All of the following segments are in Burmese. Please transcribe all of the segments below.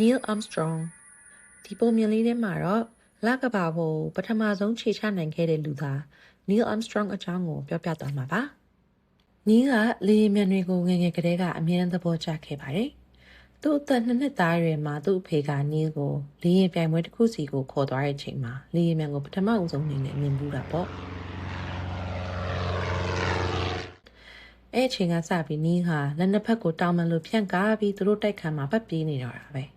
Neil Armstrong ဒီပုံမြင်လေးထဲမှာတော့လကဘာပေါ်ပထမဆုံးခြေချနိုင်ခဲ့တဲ့လူသား Neil Armstrong အကြောင်းကိုပြောပြသွားမှာပါ။ Neil ကလေယာဉ်မြန်တွေကိုငယ်ငယ်ကတည်းကအမြဲတမ်းသဘောကျခဲ့ပါတယ်။သူ့အသက်2နှစ်သားရွယ်မှာသူ့အဖေက Neil ကိုလေယာဉ်ပြိုင်ပွဲတစ်ခုစီကိုခေါ်သွားတဲ့အချိန်မှာလေယာဉ်မြန်ကိုပထမဦးဆုံးအနေနဲ့မြင်ဘူးတာပေါ့။အဲ့အချိန်ကစပြီး Neil ဟာလက်နှစ်ဖက်ကိုတောင်ပန်လိုဖြန့်ကားပြီးသူတို့တိုက်ခန်းမှာပတ်ပြေးနေတော့တာပဲ။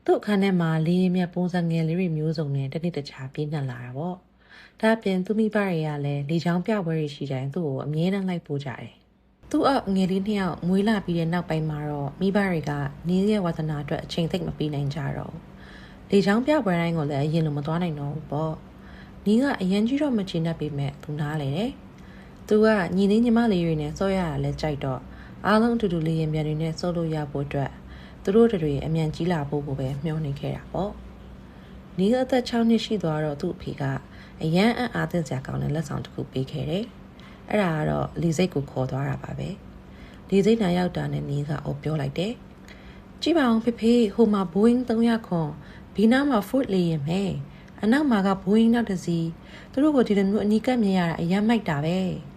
သူ့အခန်းထဲမှာလေယာဉ်မြန်ပုံစံငယ်လေးတွေမျိုးစုံနဲ့တစ်နေ့တစ်ခြားပြေးနှံလာတာပေါ့။ဒါအပြင်သူမိဘတွေကလည်းလေချောင်းပြပွဲတွေရှိတိုင်းသူ့ကိုအမြဲတမ်းလိုက်ပို့ကြတယ်။သူ့အငယ်လေး2ယောက်မွေးလာပြီးတဲ့နောက်ပိုင်းမှာတော့မိဘတွေက Neil ရဲ့ဝါသနာအတွက်အချိန်သိပ်မပေးနိုင်ကြတော့။လေချောင်းပြပွဲတိုင်းကိုလည်းအရင်လိုမသွားနိုင်တော့ဘူးပေါ့။ Neil ကအရန်ကြီးတော့မချင်တတ်ပေမဲ့သူနားလေတယ်။သူကညီလေးညီမလေးတွေနဲ့စောရတာလည်းကြိုက်တော့အားလုံးအတူတူလေရင်မြန်တွေနဲ့စောလို့ရဖို့အတွက်သူတို့တွေအမြန်ကြီးလာဖို့ကိုပဲမျှော်နေခဲ့တာပေါ့။Neilအသက်6နှစ်ရှိသွားတော့သူ့အဖေကအရန်အားသင့်စရာကောင်းတဲ့လက်ဆောင်တစ်ခုပေးခဲ့တယ်။အဲ့ဒါကတော့လေစိတ်ကိုခေါ်သွားတာပါပဲ။လေစိတ်နာရောက်တာနဲ့Neilကပြောလိုက်တယ်။ကြည့်ပါအောင်ဖေဖေဟိုမှာ Boeing 300ခွန်ဘီနားမှာ Ford လေယာဉ်မယ်။အနောက်မှာက Boeing နောက်တစ်စီးသူတို့ကိုဒီလိုမျိုးအနီးကပ်မြင်ရတာအရန်မိုက်တာပဲ။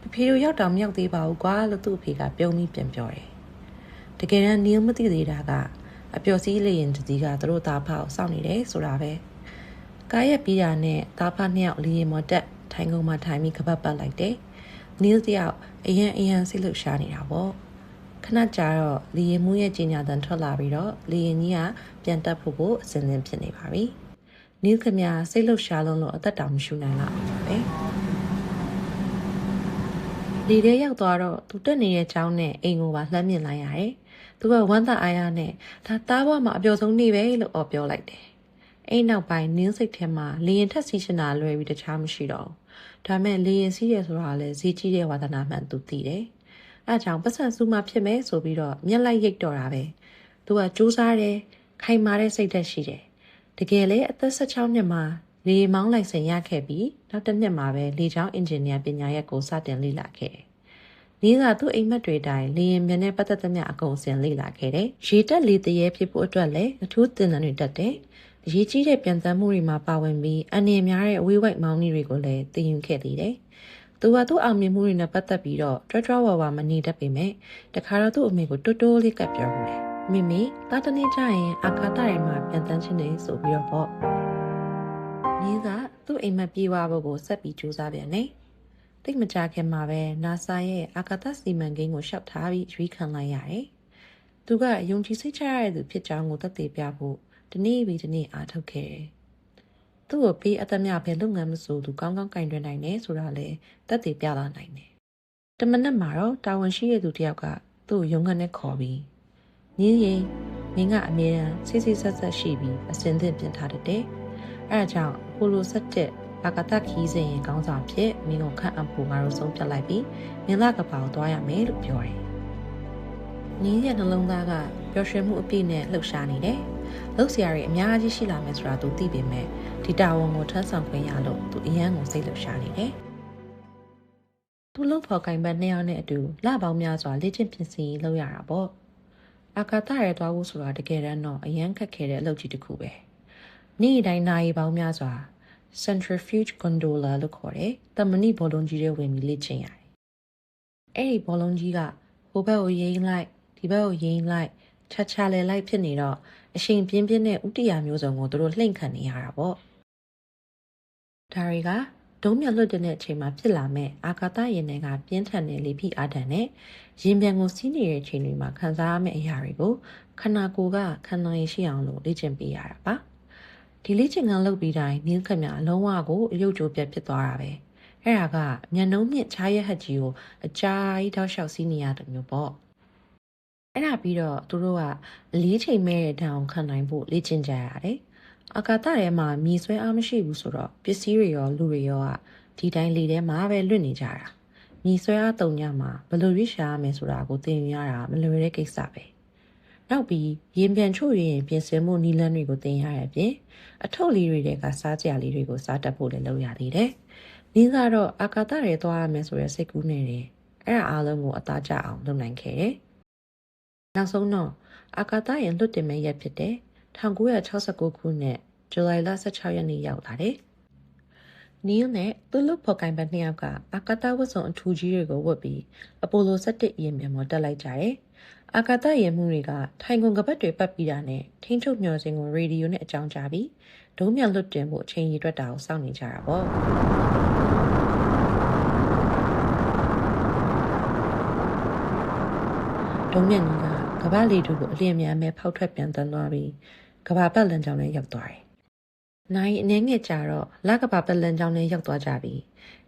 ဖေဖေတို့ရောက်တော့မရောက်သေးပါဘူးကွာလို့သူ့အဖေကပြုံးပြီးပြန်ပြောတယ်။တကယ်တမ်းNeilမသိသေးတာကအပျော်စီးလေရင်တစီကသူတို့သားဖကိုစောင့်နေတယ်ဆိုတာပဲ။ကားရက်ပြီးတာနဲ့သားဖ2ယောက်လေရင်မော်တက်ထိုင်ကုန်မှာထိုင်ပြီးကပတ်ပတ်လိုက်တယ်။ Neil တယောက်အရန်စိတ်လှုပ်ရှားနေတာပေါ့။ခဏကြာတော့လေရင်မှုရဲ့ကြီးညာတန်ထွက်လာပြီးတော့လေရင်ကြီးကပြန်တက်ဖို့အစဉ်သင်ဖြစ်နေပါပြီ။ Neil ခင်ဗျာစိတ်လှုပ်ရှားလုံးလို့အသက်တောင်မရှူနိုင်တော့ဘူးပဲ။လေထဲရောက်သွားတော့သူတက်နေတဲ့ကျောင်းနဲ့အိမ်ကိုပါလှမ်းမြင်လိုက်ရတယ်။သူကဝမ်းသာအားရနဲ့ဒါသားဘွားမှာအပျော်ဆုံးနေ့ပဲလို့ပြောလိုက်တယ်။အဲ့နောက်ပိုင်းNeilစိတ်ထဲမှာလေရင်ထက်စီးချင်တာလွယ်ပြီးတခြားမရှိတော့ဘူး။ဒါမဲ့လေရင်စီးရဆိုတာလည်းဈေးကြီးတဲ့ဝါသနာမှန်သူသိတယ်။အဲကြောင့်ပတ်စံစုမှဖြစ်မယ်ဆိုပြီးတော့မျက်လိုက်ရိတ်တော့တာပဲ။သူကစူးစားတယ်ခိုင်မာတဲ့စိတ်သက်ရှိတယ်။တကယ်လေအသက်16နှစ်မှာလေမောင်းလိုက်စင်ရခဲ့ပြီးနောက်တစ်နှစ်မှာပဲလေချောင်းအင်ဂျင်နီယာပညာရပ်ကိုစတင်လေ့လာခဲ့တယ်။Neilကသူ့အိမ်မက်တွေတိုင်းလေရင်မြန်နဲ့ပတ်သက်သမျှအကုန်စင်လေ့လာခဲ့တယ်။ရေတက်လေတရေဖြစ်ဖို့အတွက်လည်းအထူးသင်တန်းတွေတက်တယ်။အရေးကြီးတဲ့ပြန်တမ်းမှုတွေမှာပါဝင်ပြီးအနေများတဲ့အဝေးဝိုက်မောင်းနှီးတွေကိုလည်းသင်ယူခဲ့သေးတယ်။သူကသူ့အောင်မြင်မှုတွေနဲ့ပတ်သက်ပြီးတော့တွဲဝါမနေတတ်ပေမဲ့တခါတော့သူ့အမေကိုတိုးလေးကပ်ပြောမှုတယ်။မိမိသားတနေ့ကျရင်အာကာသထဲမှာပြန်တမ်းခြင်းနေဆိုပြီးတော့ပေါ့။ Neilကသူ့အိမ်မက်ပြေးသွားဖို့ကိုဆက်ပြီးကြိုးစားပြန်တယ်။တိတ်မကြခင်မှာပဲ NASA ရဲ့အာကာသစီမံကိန်းကိုရှောက်ထားပြီးရွေးခံလိုက်ရတယ်။သူကယုံကြည်စိတ်ချရတဲ့သူဖြစ်ကြောင်းကိုသက်သေပြဖို့တနေ့ပြီးတနေ့အားထုတ်ခဲ့တယ်။သူ့ကိုပေးအသက်မြပဲလုပ်ငန်းမဆိုသူကောင်းကောင်းကင်တွင်နိုင်တယ်ဆိုတာလည်းသက်သေပြလာနိုင်တယ်။တမနက်မှာတော့တာဝန်ရှိတဲ့သူတယောက်ကသူ့ကိုရုံးခန်းနဲ့ခေါ်ပြီးNeilရင်မင်းကအမြဲတမ်းစိတ်ဆက်ရှိပြီးအစင်သင့်ပြင်ထားတဲ့တဲ့။အဲဒါကြောင့်ပိုလို17အာကာသခီးစဉ်ရင်ကောင်းဆောင်ဖြစ်မင်းကိုခန့်အပ်ဖို့ငါတို့ဆုံးဖြတ်လိုက်ပြီးမင်းလကဘာကိုသွားရမယ်လို့ပြောတယ်။Neilရဲ့နှလုံးသားကပျော်ရွှင်မှုအပြည့်နဲ့လှုပ်ရှားနေတယ်။လှုပ်ရှားရည်အများကြီးရှိလာမယ်ဆိုတာသူသိပေမဲ့ဒီတာဝန်ကိုထမ်းဆောင်ခွင့်ရလို့သူအရန်ကိုစိတ်လှုပ်ရှားနေတယ်။သူလှုပ်ဖော်ကင်ဘတ်2ယောက်နဲ့အတူလပေါင်းများစွာလေ့ကျင့်ပြင်ဆင်ရေးလုပ်ရတာပေါ့။အာကာသရဲသွားဖို့ဆိုတာတကယ်တမ်းတော့အရန်ခက်ခဲတဲ့အလုပ်ကြီးတစ်ခုပဲ။နေ့တိုင်းနာရီပေါင်းများစွာcentrifuge gondola လို့ခေါ်တယ်။တမဏိဘောလုံးကြီးတွေဝင်ပြီးလေ့ကျင့်ရတယ်။အဲ့ဒီဘောလုံးကြီးကဟိုဘက်ကိုယိမ်းလိုက်ဒီဘက်ကိုယိမ်းလိုက်ချလဲလိုက်ဖြစ်နေတော့အရှိန်ပြင်းတဲ့ဥတီယာမျိုးစုံကိုသူတို့လှိမ့်ခံနေရတာပေါ့။ဒါတွေကဒုံးမြလွတ်တဲ့အချိန်မှာဖြစ်လာမဲ့အာကာသယာဉ်တွေကပြင်းထန်တဲ့လေဖိအားဒဏ်နဲ့ရင်ပြန်ကိုစီးနေတဲ့အချိန်တွေမှာခံစားရမယ့်အရာတွေကိုခန္ဓာကိုယ်ကခံနိုင်ရရှိအောင်လို့လေ့ကျင့်ပေးရတာပါ။ဒီလေ့ကျင့်ခန်းလုပ်ပြီးတိုင်းNeilခင်ဗျာအလုံးဝကိုအယုတ်ကြိုးပြတ်ဖြစ်သွားတာပဲအဲ့ဒါကမျက်နှုံးမြင့်ချားရဟက်ကြီးကိုအကြာကြီးတောက်လျှောက်စီးနေရတယ်မျိုးပေါ့အဲ့ဒါပြီးတော့သူတို့ကအလေးချိန်မဲ့တဲ့ဓာတ်အောင်ခံနိုင်ဖို့လေ့ကျင့်ကြရတယ်အာကာသထဲမှာမြေဆွဲအားမရှိဘူးဆိုတော့ပစ္စည်းတွေရောလူတွေရောဒီတိုင်းလေထဲမှာပဲလွတ်နေကြတာမြေဆွဲအားတုံညမှာဘယ်လိုရွေးရှာရမယ်ဆိုတာကိုသင်ယူရတာမလွယ်တဲ့ကိစ္စပဲနောက်ပြီးရင်ပြန်ချို့ရင်ပြင်ဆင်မှုနီလန်းတွေကိုသင်ရတဲ့အပြင်အထုပ်လေးတွေကစားကြလေးတွေကိုစားတတ်ဖို့လည်းလုပ်ရသေးတယ်။Neilကတော့အာကာသရဲသွားရမယ်ဆိုတဲ့စိတ်ကူးနေတယ်။အဲ့ဒါအားလုံးကိုအသားကျအောင်လုပ်နိုင်ခဲ့တယ်။နောက်ဆုံးတော့ အာကာသယာဉ်လွတ်တင်မဲ့ရက်ဖြစ်တဲ့1969ခုနှစ်ဇူလိုင်လ16ရက်နေ့ရောက်လာတယ်။နီးလ်နဲ့သူ့လူဖော်ကိုင်ဘက်2ယောက်ကအာကာသဝတ်စုံအထူးကြီးတွေကိုဝတ်ပြီးအပိုလို17ယာဉ်ပြန်ပေါ်တက်လိုက်ကြတယ်။အာကာသယာဉ်မှုတွေကထိုင်ကုန်ကပတ်တွေပတ်ပြီးတာနဲ့ထိန်းချုပ်မျှော်စင်ကိုရေဒီယိုနဲ့အကြောင်းကြားပြီးဒုံးမြန်လွတ်တင်ဖို့အချိန်ရည်တွက်တာကိုစောင့်နေကြတာပေါ့။ဒုံးမြန်ကြီးကကမ္ဘာလေထုကိုအလျင်မြန်မဲ့ဖောက်ထွက်ပြန်တန်းသွားပြီးကမ္ဘာပတ်လမ်းကြောင်းနဲ့ရောက်သွားတယ်။နိုင်အနည်းငယ်ကြာတော့လကမ္ဘာပတ်လမ်းကြောင်းနဲ့ရောက်သွားကြပြီး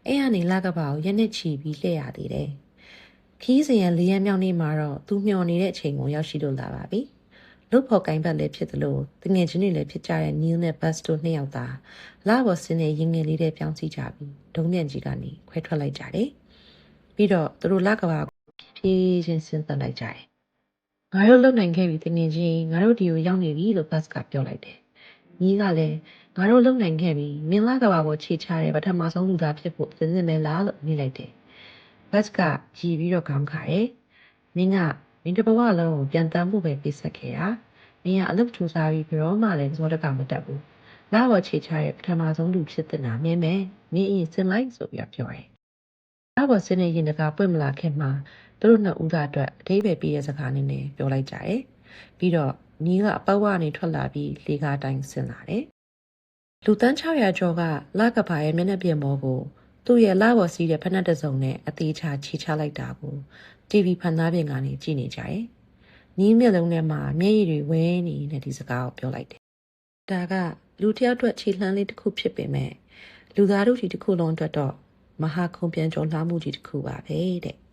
အဲ့ကနေလကမ္ဘာကိုရက်နှစ်ချီပြီးလှည့်ရသေးတယ်။ခီးစဉ်ရ၄ရက်မြောက်နေ့မှာတော့သူမျှော်နေတဲ့အချိန်ကိုရောက်ရှိလို့လာပါပြီ။လုတ်ဖို့ကိုင်းဘက်လည်းဖြစ်သလိုတငယ်ချင်းတွေလည်းဖြစ်ကြတဲ့နီးလ်နဲ့ဘတ်စ်တို့2ယောက်သာလာဘော်စင်းနဲ့ရင်ငယ်လေးတဲ့ပြောင်းစီကြပြီးဒုံးမြန်ကြီးကနေခွဲထွက်လိုက်ကြတယ်။ပြီးတော့သူတို့လကမ္ဘာဖြည်းချင်းဆင်းသက်လိုက်ကြတယ်။ငါတို့လုံနိုင်ခဲ့ပြီတငယ်ချင်းငါတို့ဒီကိုရောက်နေပြီလို့ဘတ်စ်ကပြောလိုက်တယ်။ညီကလည်းငါတို့လုံနိုင်ခဲ့ပြီမင်းလကမ္ဘာကိုခြေချတဲ့ပထမဆုံးလူသားဖြစ်ဖို့သင်နေမယ်လားလို့နေလိုက်တယ်။ဘတ်စ်ကကြည်ပြီးတော့ခေါင်းခါတယ်။မင်းတဘဝလုံးကိုပြန်တမ်းဖို့ပဲပြစ်ဆက်ခဲ့တာ။မင်းကအလုပ်ထူစားပြီးဘယ်တော့မှလည်းဇောတကမတက်ဘူး။လာဘော်ခြေချတဲ့ပထမဆုံးလူဖြစ်တဲ့နာမင်းပဲ။မင်းအရင်စင်လိုက်ဆိုပြီးပြောတယ်။လာဘော်စင်းနေရင်တကာပွင့်မလာခင်မှာသူတို့နှစ်ဦးသားအတွက်အသေးပဲပြည့်တဲ့စကားနဲ့ပြောလိုက်ကြတယ်။ပြီးတော့ညီကအပေါက်ကနေထွက်လာပြီးလေကားတိုင်းဆင်းလာတယ်။လူတန်း600ကျော်ကလကဘာရဲ့မျက်နှာပြင်ပေါ်ကိုသူ့ရဲ့လာဘော်စီးတဲ့ဖက်နှက်တစုံနဲ့အသေးချခြေချလိုက်တာကို TV ဖန်သားပြင်ကနေကြည့်နေကြတယ်။ညီမျက်လုံးထဲမှာမျက်ရည်တွေဝဲနေတဲ့ဒီစကားကိုပြောလိုက်တယ်။ဒါကလူတစ်ယောက်အတွက်ခြေလှမ်းလေးတစ်ခုဖြစ်ပေမဲ့လူသားတို့ဒီတစ်ခုလုံးအတွက်တော့မဟာခုံပြန်ကျော်လှမ်းမှုကြီးတစ်ခုပါပဲတဲ့။